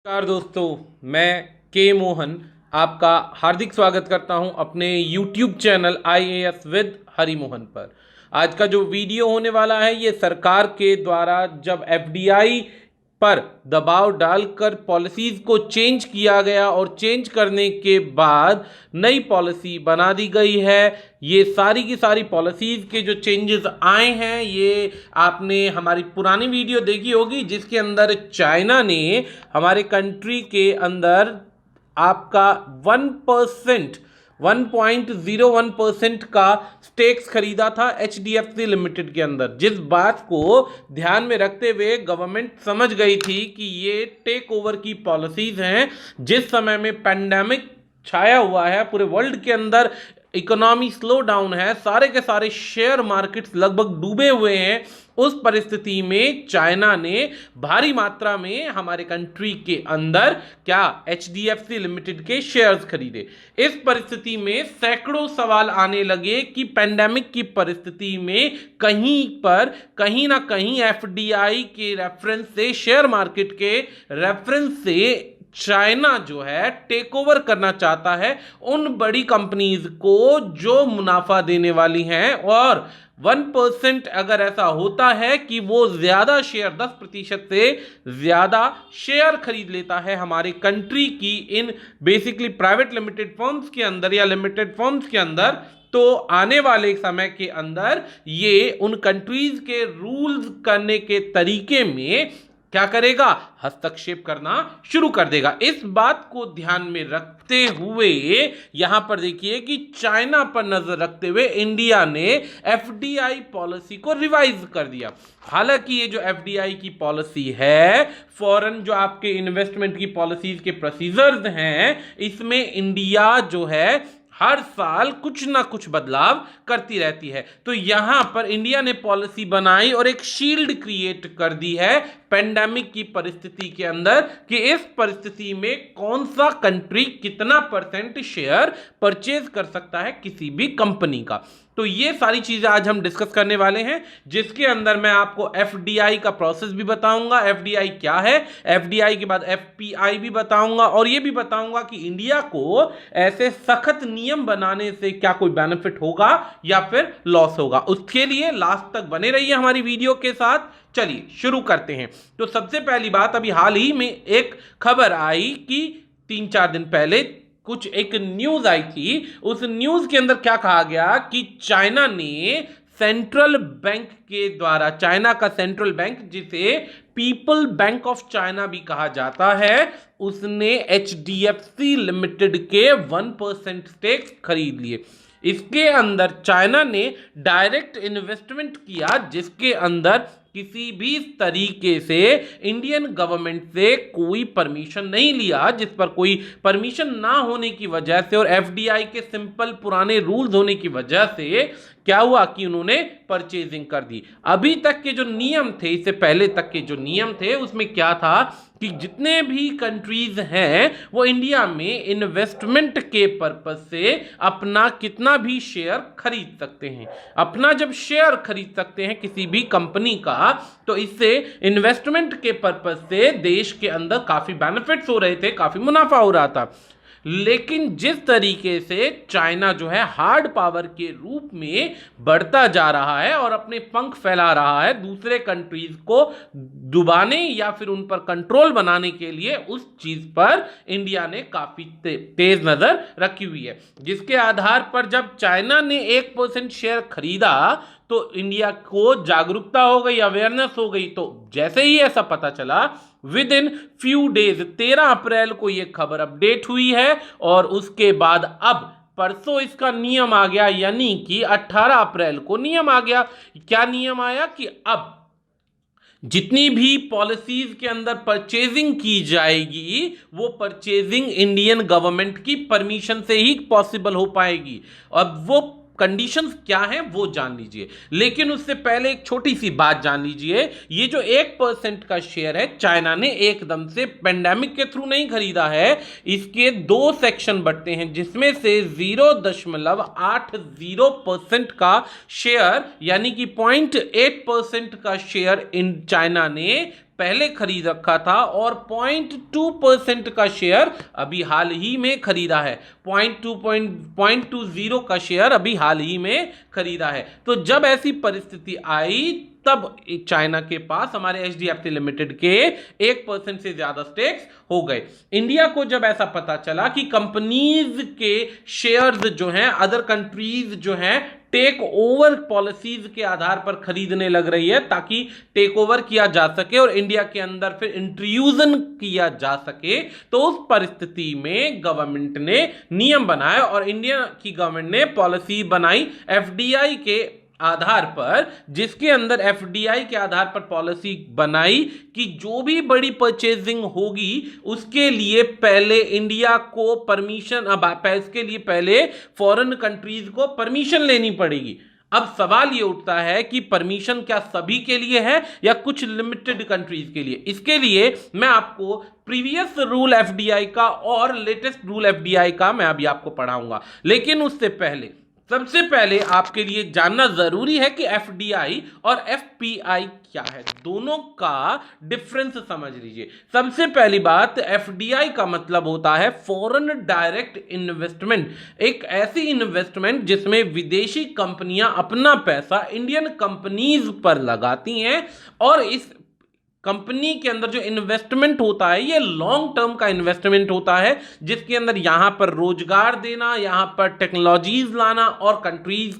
नमस्कार दोस्तों, मैं के मोहन आपका हार्दिक स्वागत करता हूं अपने YouTube channel IAS with Hari Mohan पर। आज का जो वीडियो होने वाला है ये सरकार के द्वारा जब FDI पर दबाव डालकर पॉलिसीज को चेंज किया गया और चेंज करने के बाद नई पॉलिसी बना दी गई है। ये सारी की सारी पॉलिसीज के जो चेंजेस आए हैं ये आपने हमारी पुरानी वीडियो देखी होगी जिसके अंदर चाइना ने हमारे कंट्री के अंदर आपका 1.01% का स्टेक्स खरीदा था HDFC लिमिटेड के अंदर, जिस बात को ध्यान में रखते हुए गवर्नमेंट समझ गई थी कि ये टेक ओवर की पॉलिसीज हैं। जिस समय में पैंडेमिक छाया हुआ है, पूरे वर्ल्ड के अंदर इकोनॉमी स्लो डाउन है, सारे के सारे शेयर मार्केट्स लगभग डूबे हुए हैं, उस परिस्थिति में चाइना ने भारी मात्रा में हमारे कंट्री के अंदर क्या HDFC लिमिटेड के शेयर्स खरीदे। इस परिस्थिति में सैकड़ों सवाल आने लगे कि पैंडेमिक की परिस्थिति में कहीं ना कहीं FDI के रेफरेंस से, शेयर मार्केट के रेफरेंस से चाइना जो है टेक ओवर करना चाहता है उन बड़ी कंपनीज को जो मुनाफा देने वाली हैं, और 1% अगर ऐसा होता है कि वो ज्यादा शेयर 10% से ज्यादा शेयर खरीद लेता है हमारे कंट्री की in basically private limited firms के अंदर या लिमिटेड फर्म्स के अंदर, तो आने वाले समय के अंदर ये उन कंट्रीज के रूल्स करने के तरीके में क्या करेगा, हस्तक्षेप करना शुरू कर देगा। इस बात को ध्यान में रखते हुए यहां पर देखिए कि चाइना पर नजर रखते हुए इंडिया ने FDI पॉलिसी को रिवाइज कर दिया। हालांकि ये जो FDI की पॉलिसी है, फॉरेन जो आपके इन्वेस्टमेंट की पॉलिसीज के प्रोसीजर्स हैं, इसमें इंडिया जो है हर साल कुछ ना कुछ बदलाव करती रहती है। तो यहां पर इंडिया ने पॉलिसी बनाई और एक शील्ड क्रिएट कर दी है पेंडेमिक की परिस्थिति के अंदर कि इस परिस्थिति में कौन सा कंट्री कितना % शेयर परचेज कर सकता है किसी भी कंपनी का। तो ये सारी चीजें आज हम डिस्कस करने वाले हैं, जिसके अंदर मैं आपको FDI का प्रोसेस भी बताऊंगा, FDI क्या है, FDI के बाद FPI भी बताऊंगा, और ये भी बताऊंगा कि इंडिया को ऐसे सख्त नियम बनाने से क्या कोई बेनिफिट होगा या फिर लॉस होगा। उसके लिए लास्ट तक बने रहिए हमारी वीडियो के साथ। चलिए शुरू करते हैं। तो सबसे पहली बात, अभी हाल ही में एक खबर आई कि 3-4 दिन पहले कुछ एक न्यूज आई थी। उस न्यूज के अंदर क्या कहा गया कि चाइना ने सेंट्रल बैंक के द्वारा, चाइना का सेंट्रल बैंक जिसे पीपल बैंक ऑफ चाइना भी कहा जाता है, उसने HDFC लिमिटेड के 1% स्टेक्स खरीद लिए। इसके अंदर चाइना ने डायरेक्ट इन्वेस्टमेंट किया, जिसके अंदर किसी भी तरीके से इंडियन गवर्नमेंट से कोई परमिशन नहीं लिया, जिस पर कोई परमिशन ना होने की वजह से और FDI के सिंपल पुराने रूल्स होने की वजह से क्या हुआ कि उन्होंने परचेजिंग कर दी। अभी तक के जो नियम थे, इससे पहले तक के जो नियम थे, उसमें क्या था कि जितने भी कंट्रीज हैं वो इंडिया में इन्वेस्टमेंट के पर्पस से अपना कितना भी शेयर खरीद सकते हैं। अपना जब शेयर खरीद सकते हैं किसी भी कंपनी का, तो इससे इन्वेस्टमेंट के पर्पस से देश के अंदर काफी बेनिफिट्स हो रहे थे, काफी मुनाफा हो रहा था। लेकिन जिस तरीके से चाइना जो है हार्ड पावर के रूप में बढ़ता जा रहा है और अपने पंख फैला रहा है दूसरे कंट्रीज को डुबाने या फिर उन पर कंट्रोल बनाने के लिए, उस चीज पर इंडिया ने काफी तेज नजर रखी हुई है। जिसके आधार पर जब चाइना ने 1% शेयर खरीदा तो इंडिया को जागरूकता हो गई, अवेयरनेस हो गई। तो जैसे ही ऐसा पता चला, विद इन फ्यू डेज 13 अप्रैल को यह खबर अपडेट हुई है, और उसके बाद अब परसों इसका नियम आ गया, यानी कि 18 अप्रैल को नियम आ गया। क्या नियम आया कि अब जितनी भी पॉलिसीज के अंदर परचेजिंग की जाएगी वो परचेजिंग इंडियन गवर्नमेंट की परमिशन से ही पॉसिबल हो पाएगी। अब वो कंडीशंस क्या हैं वो जान लीजिए, लेकिन उससे पहले एक छोटी सी बात जान लीजिए। ये जो 1% का शेयर है, चाइना ने एकदम से पेंडेमिक के थ्रू नहीं खरीदा है। इसके 2 सेक्शन बढ़ते हैं, जिसमें से 0.80% का शेयर यानी कि 0.8% का शेयर इन चाइना ने पहले खरीद रखा था और 0.2% का शेयर अभी हाल ही में खरीदा है। 0.20 का शेयर अभी हाल ही में खरीदा है। तो जब ऐसी परिस्थिति आई तब चाइना के पास हमारे एचडीएफसी लिमिटेड के 1% से ज्यादा स्टेक्स हो गए। इंडिया को जब ऐसा पता चला कि कंपनीज के शेयर्स जो हैं अदर कंट्रीज जो हैं टेक ओवर पॉलिसीज के आधार पर खरीदने लग रही है ताकि टेक ओवर किया जा सके और इंडिया के अंदर फिर इंट्रूजन किया जा सके, तो उस परिस्थिति में गवर्नमेंट ने नियम बनाया और इंडिया की गवर्नमेंट ने पॉलिसी बनाई एफडीआई के आधार पर, जिसके अंदर एफडीआई के आधार पर पॉलिसी बनाई कि जो भी बड़ी परचेजिंग होगी उसके लिए पहले इंडिया को परमिशन, इसके लिए पहले फॉरेन कंट्रीज को परमिशन लेनी पड़ेगी। अब सवाल ये उठता है कि परमिशन क्या सभी के लिए है या कुछ लिमिटेड कंट्रीज के लिए? इसके लिए मैं आपको प्रीवियस रूल एफडीआई का और लेटेस्ट रूल एफडीआई का मैं अभी आपको पढ़ाऊंगा, लेकिन उससे पहले सबसे पहले आपके लिए जानना जरूरी है कि एफडीआई और एफपीआई क्या है, दोनों का डिफरेंस समझ लीजिए। सबसे पहली बात, एफडीआई का मतलब होता है फॉरेन डायरेक्ट इन्वेस्टमेंट, एक ऐसी इन्वेस्टमेंट जिसमें विदेशी कंपनियां अपना पैसा इंडियन कंपनीज पर लगाती हैं और इस कंपनी के अंदर जो इन्वेस्टमेंट होता है ये लॉन्ग टर्म का इन्वेस्टमेंट होता है, जिसके अंदर यहां पर रोजगार देना, यहां पर टेक्नोलॉजीज लाना और कंट्रीज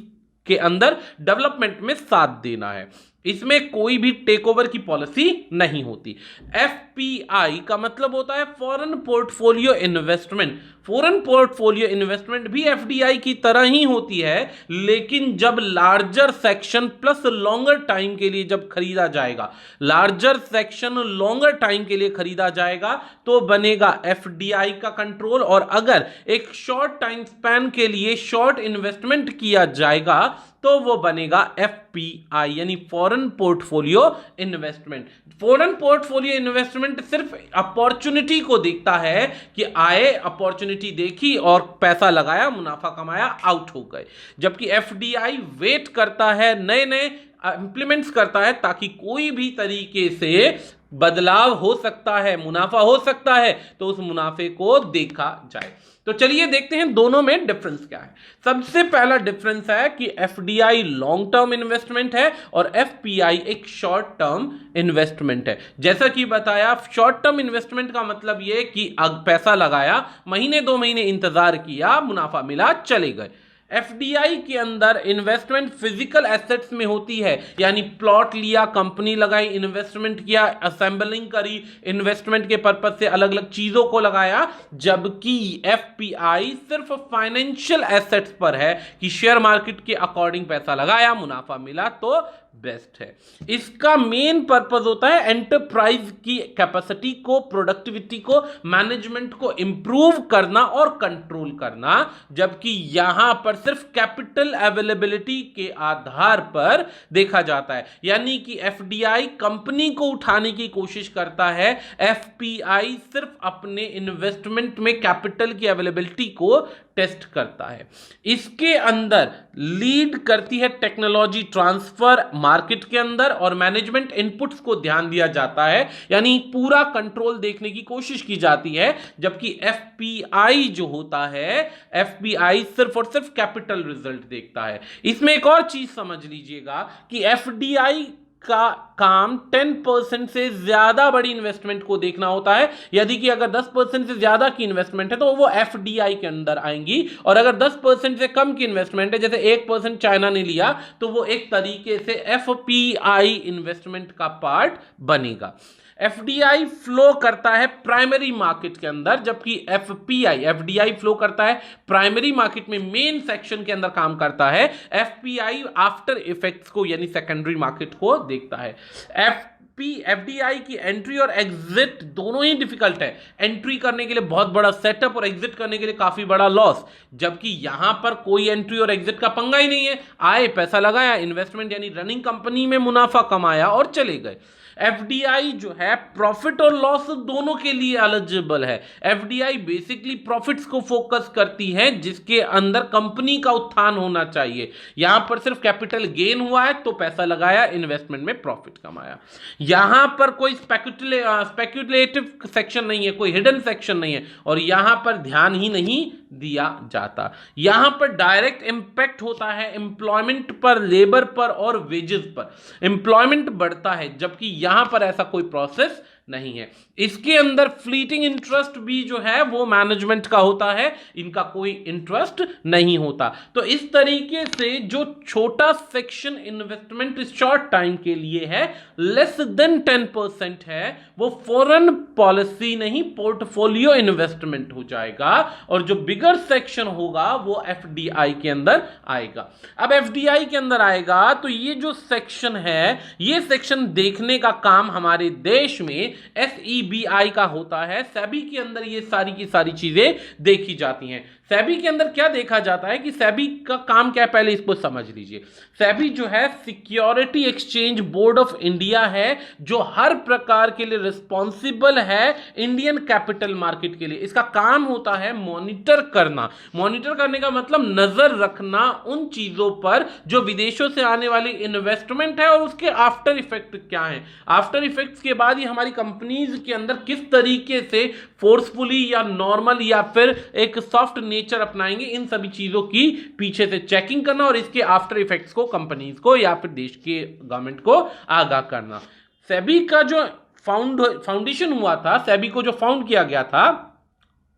के अंदर डेवलपमेंट में साथ देना है। इसमें कोई भी टेक ओवर की पॉलिसी नहीं होती। एफपीआई का मतलब होता है foreign portfolio investment. Foreign portfolio investment भी एफडीआई की तरह ही होती है, लेकिन जब larger section plus longer time के लिए जब खरीदा जाएगा, लार्जर सेक्शन लॉन्गर टाइम के लिए खरीदा जाएगा तो बनेगा एफडीआई का कंट्रोल, और अगर एक शॉर्ट टाइम स्पैन के लिए शॉर्ट इन्वेस्टमेंट किया जाएगा तो वो बनेगा एफपीआई यानी foreign portfolio investment. Foreign portfolio investment सिर्फ अपॉर्चुनिटी को देखता है कि आए, अपॉर्चुनिटी देखी और पैसा लगाया, मुनाफा कमाया, आउट हो गए, जबकि एफडीआई वेट करता है, नए नए इंप्लीमेंट्स करता है ताकि कोई भी तरीके से बदलाव हो सकता है, मुनाफा हो सकता है तो उस मुनाफे को देखा जाए। तो चलिए देखते हैं दोनों में डिफरेंस क्या है। सबसे पहला डिफरेंस है कि एफडीआई लॉन्ग टर्म इन्वेस्टमेंट है और एफपीआई एक शॉर्ट टर्म इन्वेस्टमेंट है। जैसा कि बताया, शॉर्ट टर्म इन्वेस्टमेंट का मतलब यह कि पैसा लगाया, महीने 2 महीने इंतजार किया, मुनाफा मिला, चले गए। एफडीआई के अंदर इन्वेस्टमेंट फिजिकल एसेट्स में होती है, यानी प्लॉट लिया, कंपनी लगाई, इन्वेस्टमेंट किया, असेंबलिंग करी, इन्वेस्टमेंट के पर्पज से अलग अलग चीजों को लगाया, जबकि एफपीआई सिर्फ फाइनेंशियल एसेट्स पर है कि शेयर मार्केट के अकॉर्डिंग पैसा लगाया, मुनाफा मिला तो बेस्ट है। इसका मेन पर्पस होता है एंटरप्राइज की कैपेसिटी को, प्रोडक्टिविटी को, मैनेजमेंट को इंप्रूव करना और कंट्रोल करना, जबकि यहां पर सिर्फ कैपिटल अवेलेबिलिटी के आधार पर देखा जाता है, यानी कि एफडीआई कंपनी को उठाने की कोशिश करता है, एफपीआई सिर्फ अपने इन्वेस्टमेंट में कैपिटल की अवेलेबिलिटी को टेस्ट करता है। इसके अंदर लीड करती है टेक्नोलॉजी ट्रांसफर मार्केट के अंदर और मैनेजमेंट इनपुट्स को ध्यान दिया जाता है, यानी पूरा कंट्रोल देखने की कोशिश की जाती है, जबकि एफपीआई जो होता है, एफपीआई सिर्फ और सिर्फ कैपिटल रिजल्ट देखता है। इसमें एक और चीज समझ लीजिएगा कि एफडीआई का काम 10% से ज्यादा बड़ी इन्वेस्टमेंट को देखना होता है, यदि कि अगर 10% से ज्यादा की इन्वेस्टमेंट है तो वो एफडीआई के अंदर आएंगी, और अगर 10% से कम की इन्वेस्टमेंट है, जैसे 1% चाइना ने लिया, तो वो एक तरीके से एफपीआई इन्वेस्टमेंट का पार्ट बनेगा। एफडीआई फ्लो करता है प्राइमरी मार्केट के अंदर, जबकि एफडीआई फ्लो करता है प्राइमरी मार्केट में, मेन सेक्शन के अंदर काम करता है। एफपीआई आफ्टर इफेक्ट्स को यानी सेकेंडरी मार्केट को देखता है। एफडीआई की एंट्री और एग्जिट दोनों ही डिफिकल्ट है। एंट्री करने के लिए बहुत बड़ा सेटअप और एग्जिट करने के लिए काफी बड़ा लॉस, जबकि यहां पर कोई एंट्री और एग्जिट का पंगा ही नहीं है। आए, पैसा लगाया, इन्वेस्टमेंट यानी रनिंग कंपनी में मुनाफा कमाया और चले गए। एफडीआई जो है प्रॉफिट और लॉस दोनों के लिए एलिजिबल है। एफडीआई बेसिकली प्रॉफिट्स को फोकस करती है, जिसके अंदर कंपनी का उत्थान होना चाहिए। यहां पर सिर्फ कैपिटल गेन हुआ है तो पैसा लगाया, इन्वेस्टमेंट में प्रॉफिट कमाया। यहां पर कोई स्पेक्युलेटिव सेक्शन नहीं है, कोई हिडन सेक्शन नहीं है, और यहां पर ध्यान ही नहीं दिया जाता। यहां पर डायरेक्ट इंपैक्ट होता है एम्प्लॉयमेंट पर, लेबर पर और वेजेस पर। एम्प्लॉयमेंट बढ़ता है, जबकि यहां पर ऐसा कोई प्रोसेस नहीं है। इसके अंदर फ्लीटिंग इंटरेस्ट भी जो है वो मैनेजमेंट का होता है, इनका कोई इंटरेस्ट नहीं होता। तो इस तरीके से जो छोटा सेक्शन इन्वेस्टमेंट शॉर्ट टाइम के लिए है, लेस देन 10% है, वो फॉरेन पॉलिसी नहीं पोर्टफोलियो इन्वेस्टमेंट हो जाएगा, और जो बिगर सेक्शन होगा वो एफडीआई के अंदर आएगा। अब एफडीआई के अंदर आएगा तो ये जो सेक्शन है, ये सेक्शन देखने का काम हमारे देश में SEBI का होता है। सेबी के अंदर ये सारी की सारी चीजें देखी जाती हैं। सेबी के अंदर क्या देखा जाता है कि सेबी का काम क्या है, पहले इसको समझ लीजिए। सेबी जो है security exchange board of India है, जो हर प्रकार के लिए रिस्पॉन्सिबल है इंडियन कैपिटल मार्केट के लिए। इसका काम होता है मॉनिटर करना। मॉनिटर करने का मतलब नजर रखना उन चीजों पर जो विदेशों से आने वाली इन्वेस्टमेंट है और उसके आफ्टर इफेक्ट क्या है। आफ्टर इफेक्ट्स के बाद ही हमारी कंपनीज के अंदर किस तरीके से फोर्सफुली या नॉर्मल या फिर एक सॉफ्ट नेचर अपनाएंगे, इन सभी चीजों की पीछे से चेकिंग करना और इसके आफ्टर इफेक्ट्स को कंपनीज को या फिर देश के गवर्नमेंट को आगाह करना। सेबी का जो फाउंडेशन हुआ था, सेबी को जो फाउंड किया गया था,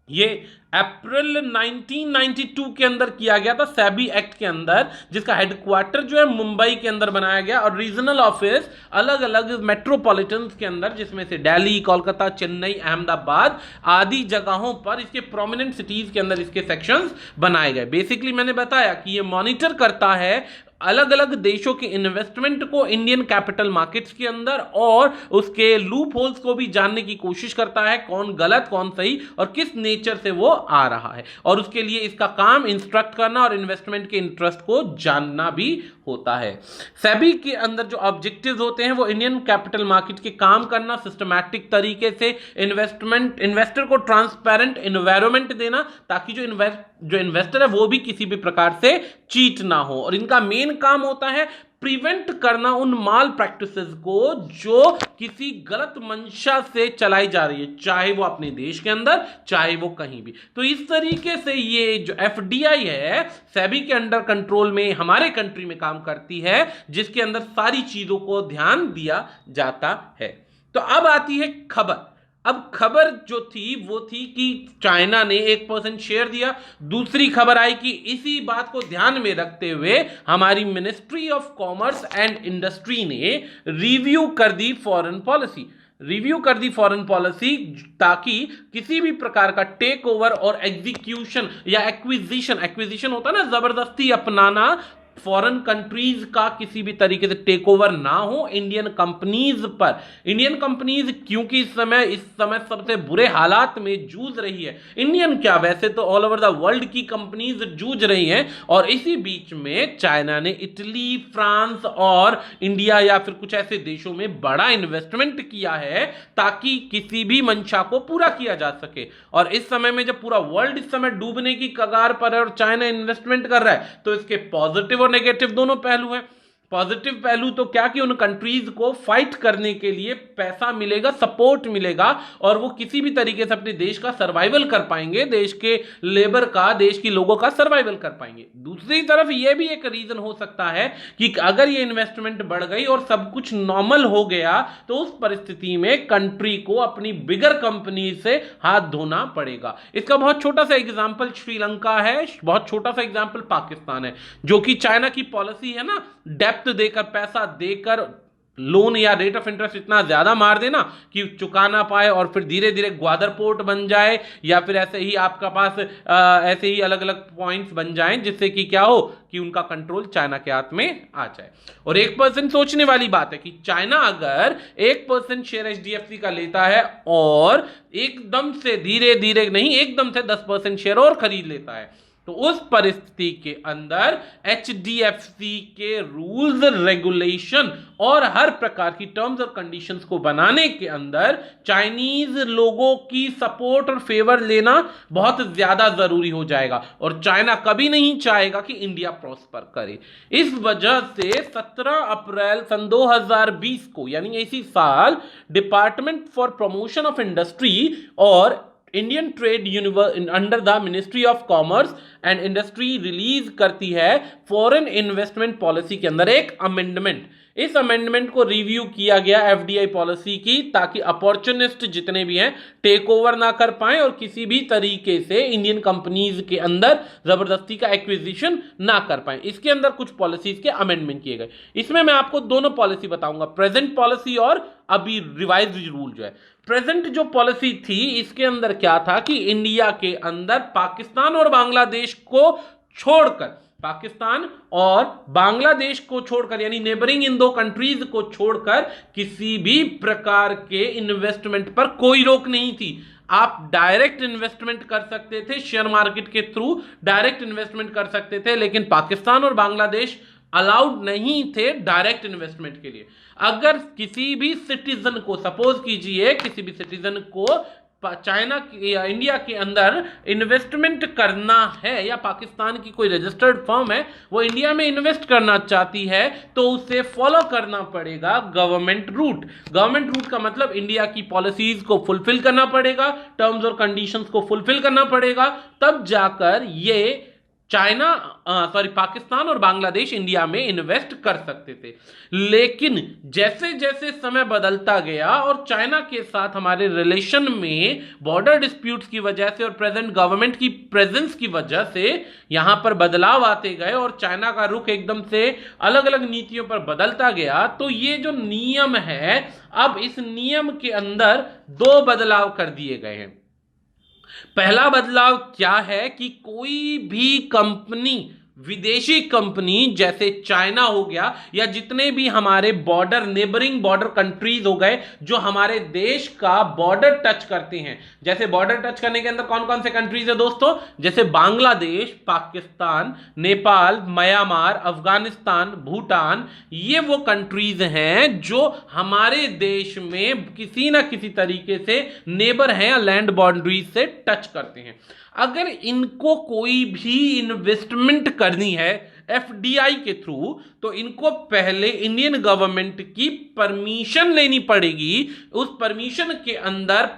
ये अप्रैल 1992 के अंदर किया गया था, सेबी एक्ट के अंदर, जिसका हेडक्वार्टर जो है मुंबई के अंदर बनाया गया और रीजनल ऑफिस अलग अलग मेट्रोपॉलिटन के अंदर, जिसमें से दिल्ली, कोलकाता, चेन्नई, अहमदाबाद आदि जगहों पर इसके प्रोमिनेंट सिटीज के अंदर इसके सेक्शंस बनाए गए। बेसिकली मैंने बताया कि ये मॉनिटर करता है अलग अलग देशों के इन्वेस्टमेंट को इंडियन कैपिटल मार्केट्स के अंदर, और उसके लूप होल्स को भी जानने की कोशिश करता है, कौन गलत कौन सही और किस नेचर से वो आ रहा है। और उसके लिए इसका काम इंस्ट्रक्ट करना और इन्वेस्टमेंट के इंटरेस्ट को जानना भी होता है। सेबी के अंदर जो ऑब्जेक्टिव्स होते हैं वो इंडियन कैपिटल मार्केट के काम करना, सिस्टमैटिक तरीके से इन्वेस्टर को ट्रांसपेरेंट एनवायरनमेंट देना, ताकि जो इन्वेस्टर है वो भी किसी भी प्रकार से चीट ना हो। और इनका मेन काम होता है प्रिवेंट करना उन माल प्रैक्टिसेस को जो किसी गलत मंशा से चलाई जा रही है, चाहे वो अपने देश के अंदर चाहे वो कहीं भी। तो इस तरीके से ये जो एफडीआई है सेबी के अंडर कंट्रोल में हमारे कंट्री में काम करती है, जिसके अंदर सारी चीजों को ध्यान दिया जाता है। तो अब आती है खबर। अब खबर जो थी वो थी कि चाइना ने 1% शेयर दिया। दूसरी खबर आई कि इसी बात को ध्यान में रखते हुए हमारी ministry of commerce and industry ने रिव्यू कर दी फॉरेन पॉलिसी, ताकि किसी भी प्रकार का टेक ओवर और एग्जीक्यूशन या एक्विजिशन होता है ना, जबरदस्ती अपनाना, फॉरेन कंट्रीज का किसी भी तरीके से टेक ओवर ना हो इंडियन कंपनीज पर। इंडियन कंपनीज क्योंकि इस समय सबसे बुरे हालात में जूझ रही है, इंडियन क्या वैसे तो ऑल ओवर द वर्ल्ड की कंपनीज जूझ रही हैं, और इसी बीच में चाइना ने इटली, फ्रांस और इंडिया या फिर कुछ ऐसे देशों में बड़ा इन्वेस्टमेंट किया है ताकि किसी भी मंशा को पूरा किया जा सके। और इस समय में जब पूरा वर्ल्ड इस समय डूबने की कगार पर है और चाइना इन्वेस्टमेंट कर रहा है, तो इसके पॉजिटिव नेगेटिव दोनों पहलू हैं। पॉजिटिव पहलू तो क्या कि उन कंट्रीज को फाइट करने के लिए पैसा मिलेगा, सपोर्ट मिलेगा, और वो किसी भी तरीके से अपने देश का सर्वाइवल कर पाएंगे, देश के लेबर का, देश के लोगों का सर्वाइवल कर पाएंगे। दूसरी तरफ ये भी एक रीजन हो सकता है कि अगर ये इन्वेस्टमेंट बढ़ गई और सब कुछ नॉर्मल हो गया, तो उस परिस्थिति में कंट्री को अपनी बिगर कंपनी से हाथ धोना पड़ेगा। इसका बहुत छोटा सा एग्जाम्पल श्रीलंका है, बहुत छोटा सा एग्जाम्पल पाकिस्तान है, जो कि चाइना की पॉलिसी है ना, डेप्थ देकर, पैसा देकर लोन या रेट ऑफ इंटरेस्ट इतना ज्यादा मार देना कि चुका ना पाए और फिर धीरे धीरे ग्वादर पोर्ट बन जाए, या फिर ऐसे ही आपका पास ऐसे ही अलग अलग पॉइंट्स बन जाएं, जिससे कि क्या हो कि उनका कंट्रोल चाइना के हाथ में आ जाए। और 1% सोचने वाली बात है कि चाइना अगर 1% शेयर HDFC का लेता है और एकदम से धीरे धीरे नहीं, एकदम से 10% शेयर और खरीद लेता है, तो उस परिस्थिति के अंदर एचडीएफसी के रूल्स रेगुलेशन और हर प्रकार की टर्म्स और कंडीशंस को बनाने के अंदर चाइनीज लोगों की सपोर्ट और फेवर लेना बहुत ज्यादा जरूरी हो जाएगा, और चाइना कभी नहीं चाहेगा कि इंडिया प्रॉस्पर करे। इस वजह से 17 अप्रैल सन 2020 को, यानी इसी साल, department for promotion of industry और Indian trade under the ministry of commerce and industry release करती है फॉरेन इन्वेस्टमेंट पॉलिसी के अंदर एक अमेंडमेंट। इस अमेंडमेंट को रिव्यू किया गया एफडीआई पॉलिसी की, ताकि अपॉर्चुनिस्ट जितने भी हैं टेक ओवर ना कर पाए और किसी भी तरीके से इंडियन कंपनीज के अंदर जबरदस्ती का एक्विजिशन ना कर पाए। इसके अंदर कुछ पॉलिसीज के अमेंडमेंट किए गए। इसमें मैं आपको दोनों पॉलिसी बताऊंगा, प्रेजेंट पॉलिसी और अभी रिवाइज्ड रूल जो है। प्रेजेंट जो पॉलिसी थी, इसके अंदर क्या था कि इंडिया के अंदर पाकिस्तान और बांग्लादेश को छोड़कर, यानी नेबरिंग इन दो कंट्रीज को छोड़कर किसी भी प्रकार के इन्वेस्टमेंट पर कोई रोक नहीं थी। आप डायरेक्ट इन्वेस्टमेंट कर सकते थे, शेयर मार्केट के थ्रू डायरेक्ट इन्वेस्टमेंट कर सकते थे, लेकिन पाकिस्तान और बांग्लादेश अलाउड नहीं थे डायरेक्ट इन्वेस्टमेंट के लिए। अगर किसी भी सिटीजन को, सपोज कीजिए किसी भी सिटीजन को चाइना या इंडिया के अंदर इन्वेस्टमेंट करना है, या पाकिस्तान की कोई रजिस्टर्ड फर्म है वो इंडिया में इन्वेस्ट करना चाहती है, तो उसे फॉलो करना पड़ेगा गवर्नमेंट रूट। गवर्नमेंट रूट का मतलब इंडिया की पॉलिसीज को फुलफिल करना पड़ेगा, टर्म्स और कंडीशंस को फुलफिल करना पड़ेगा, तब जाकर ये पाकिस्तान और बांग्लादेश इंडिया में इन्वेस्ट कर सकते थे। लेकिन जैसे जैसे समय बदलता गया और चाइना के साथ हमारे रिलेशन में बॉर्डर डिस्प्यूट्स की वजह से और प्रेजेंट गवर्नमेंट की प्रेजेंस की वजह से यहां पर बदलाव आते गए और चाइना का रुख एकदम से अलग अलग नीतियों पर बदलता गया, तो ये जो नियम है, अब इस नियम के अंदर दो बदलाव कर दिए गए हैं। पहला बदलाव क्या है कि कोई भी कंपनी, विदेशी कंपनी जैसे चाइना हो गया या जितने भी हमारे बॉर्डर, नेबरिंग बॉर्डर कंट्रीज हो गए जो हमारे देश का बॉर्डर टच करते हैं, जैसे बॉर्डर टच करने के अंदर कौन कौन से कंट्रीज है दोस्तों, जैसे बांग्लादेश, पाकिस्तान, नेपाल, म्यांमार, अफगानिस्तान, भूटान, ये वो कंट्रीज हैं जो हमारे देश में किसी ना किसी तरीके से नेबर हैं या लैंड बाउंड्रीज से टच करते हैं। अगर इनको कोई भी इन्वेस्टमेंट करनी है एफडीआई के थ्रू, तो इनको पहले इंडियन गवर्नमेंट की परमिशन लेनी पड़ेगी। उस परमिशन के अंदर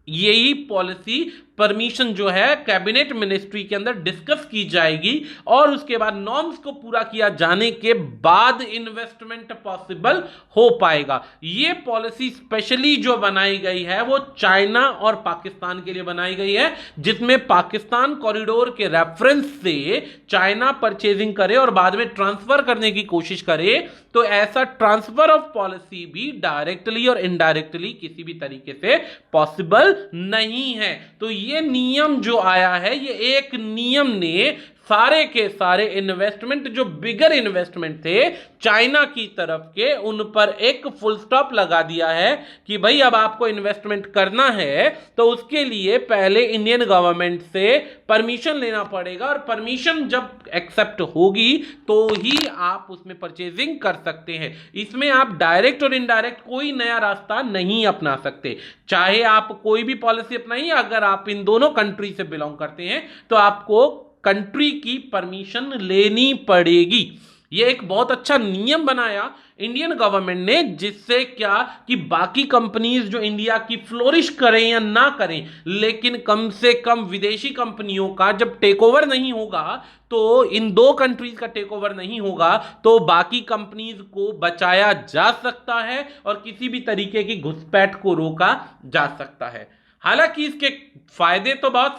यही पॉलिसी परमिशन जो है कैबिनेट मिनिस्ट्री के अंदर डिस्कस की जाएगी और उसके बाद नॉर्म्स को पूरा किया जाने के बाद इन्वेस्टमेंट पॉसिबल हो पाएगा। ये पॉलिसी स्पेशली जो बनाई गई है वो चाइना और पाकिस्तान के लिए बनाई गई है, जिसमें पाकिस्तान कॉरिडोर के रेफरेंस से चाइना परचेजिंग करे और बाद में ट्रांसफर करने की कोशिश करे, तो ऐसा ट्रांसफर ऑफ पॉलिसी भी डायरेक्टली और इनडायरेक्टली किसी भी तरीके से पॉसिबल नहीं है। तो ये नियम जो आया है, ये एक नियम ने सारे के सारे इन्वेस्टमेंट, जो बिगर इन्वेस्टमेंट थे चाइना की तरफ के, उन पर एक फुल स्टॉप लगा दिया है कि भाई अब आपको इन्वेस्टमेंट करना है तो उसके लिए पहले इंडियन गवर्नमेंट से परमिशन लेना पड़ेगा, और परमिशन जब एक्सेप्ट होगी तो ही आप उसमें परचेजिंग कर सकते हैं। इसमें आप डायरेक्ट और इनडायरेक्ट कोई नया रास्ता नहीं अपना सकते। चाहे आप कोई भी पॉलिसी अपनाइए, अगर आप इन दोनों कंट्री से बिलोंग करते हैं तो आपको कंट्री की परमिशन लेनी पड़ेगी। ये एक बहुत अच्छा नियम बनाया इंडियन गवर्नमेंट ने, जिससे क्या कि बाकी कंपनीज जो इंडिया की फ्लोरिश करें या ना करें, लेकिन कम से कम विदेशी कंपनियों का जब टेक ओवर नहीं होगा, तो इन दो कंट्रीज का टेक ओवर नहीं होगा, तो बाकी कंपनीज को बचाया जा सकता है और किसी भी तरीके की घुसपैठ को रोका जा सकता है। हालांकि इसके फायदे तो बहुत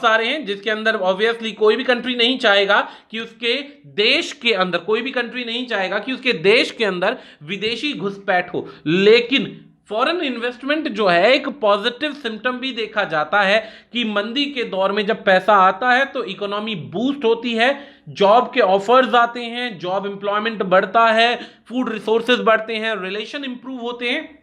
सारे हैं, जिसके अंदर ऑब्वियसली कोई भी कंट्री नहीं चाहेगा कि उसके देश के अंदर, विदेशी घुसपैठ हो। लेकिन फॉरेन इन्वेस्टमेंट जो है, एक पॉजिटिव सिम्टम भी देखा जाता है कि मंदी के दौर में जब पैसा आता है तो इकोनॉमी बूस्ट होती है, जॉब के ऑफर्स आते हैं, जॉब एम्प्लॉयमेंट बढ़ता है, फूड रिसोर्सेज बढ़ते हैं, रिलेशन इंप्रूव होते हैं।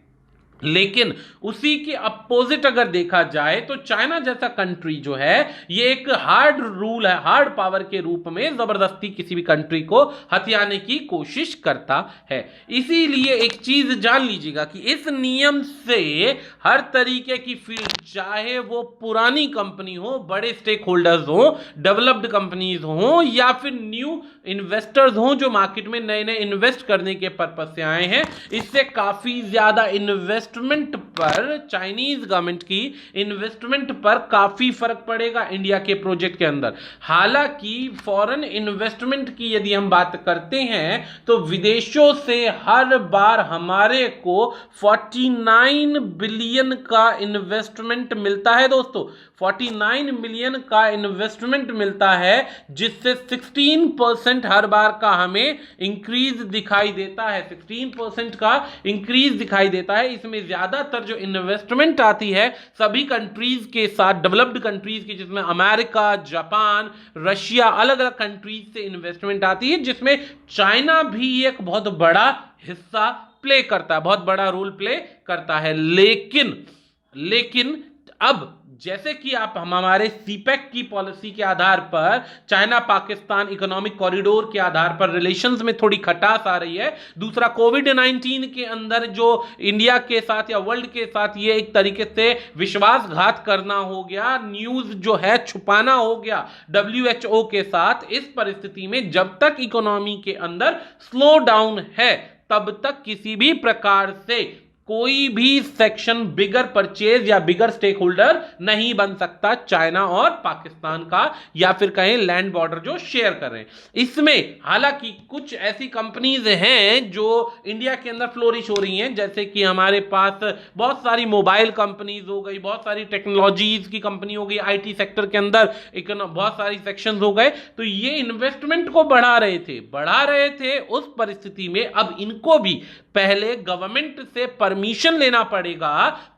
लेकिन उसी के अपोजिट अगर देखा जाए तो चाइना जैसा कंट्री जो है ये एक हार्ड रूल है, हार्ड पावर के रूप में जबरदस्ती किसी भी कंट्री को हथियाने की कोशिश करता है। इसीलिए एक चीज जान लीजिएगा कि इस नियम से हर तरीके की फील्ड, चाहे वो पुरानी कंपनी हो, बड़े स्टेक होल्डर्स हो, डेवलप्ड कंपनीज हो या फिर न्यू इन्वेस्टर्स हो जो मार्केट में नए नए इन्वेस्ट करने के पर्पज से आए हैं, इससे काफी ज्यादा इन्वेस्टमेंट पर, चाइनीज गवर्नमेंट की इन्वेस्टमेंट पर काफी फर्क पड़ेगा इंडिया के प्रोजेक्ट के अंदर। हालांकि फॉरेन इन्वेस्टमेंट की यदि हम बात करते हैं तो विदेशों से हर बार हमारे को 49 बिलियन का इन्वेस्टमेंट मिलता है दोस्तों, 49 मिलियन का इन्वेस्टमेंट मिलता है, जिससे 16% हर बार का हमें इंक्रीज दिखाई देता है, 16% का इंक्रीज दिखाई देता है। इसमें ज्यादातर जो इन्वेस्टमेंट आती है सभी कंट्रीज के साथ, डेवलप्ड कंट्रीज की, जिसमें अमेरिका, जापान, रशिया, अलग अलग कंट्रीज से इन्वेस्टमेंट आती है, जिसमें चाइना भी एक बहुत बड़ा हिस्सा प्ले करता है, बहुत बड़ा रोल प्ले करता है। लेकिन अब जैसे कि आप हमारे सीपेक की पॉलिसी के आधार पर, चाइना पाकिस्तान इकोनॉमिक कॉरिडोर के आधार पर रिलेशंस में थोड़ी खटास आ रही है। दूसरा, कोविड-19 के अंदर जो इंडिया के साथ या वर्ल्ड के साथ ये एक तरीके से विश्वासघात करना हो गया, न्यूज जो है छुपाना हो गया WHO के साथ। इस परिस्थिति में जब तक इकोनॉमी के अंदर स्लो डाउन है तब तक किसी भी प्रकार से कोई भी सेक्शन बिगर परचेज या बिगर स्टेक होल्डर नहीं बन सकता चाइना और पाकिस्तान का, या फिर कहें लैंड बॉर्डर जो शेयर कर रहे हैं। इसमें हालांकि कुछ ऐसी कंपनीज हैं जो इंडिया के अंदर फ्लोरिश हो रही हैं, जैसे कि हमारे पास बहुत सारी मोबाइल कंपनीज हो गई, बहुत सारी टेक्नोलॉजीज की कंपनी हो गई, IT सेक्टर के अंदर बहुत सारी सेक्शंस हो गए, तो ये इन्वेस्टमेंट को बढ़ा रहे थे। उस परिस्थिति में अब इनको भी पहले गवर्नमेंट से परमिशन लेना पड़ेगा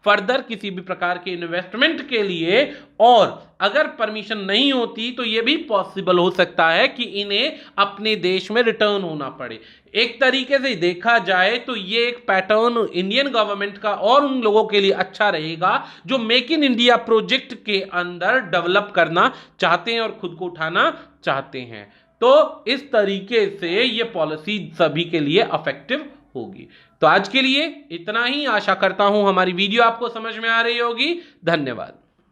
फर्दर किसी भी प्रकार के इन्वेस्टमेंट के लिए, और अगर परमिशन नहीं होती तो यह भी पॉसिबल हो सकता है कि इन्हें अपने देश में रिटर्न होना पड़े। एक तरीके से देखा जाए तो ये एक पैटर्न इंडियन गवर्नमेंट का और उन लोगों के लिए अच्छा रहेगा जो मेक इन इंडिया प्रोजेक्ट के अंदर डेवलप करना चाहते हैं और खुद को उठाना चाहते हैं। तो इस तरीके से ये पॉलिसी सभी के लिए अफेक्टिव होगी। तो आज के लिए इतना ही। आशा करता हूं हमारी वीडियो आपको समझ में आ रही होगी। धन्यवाद।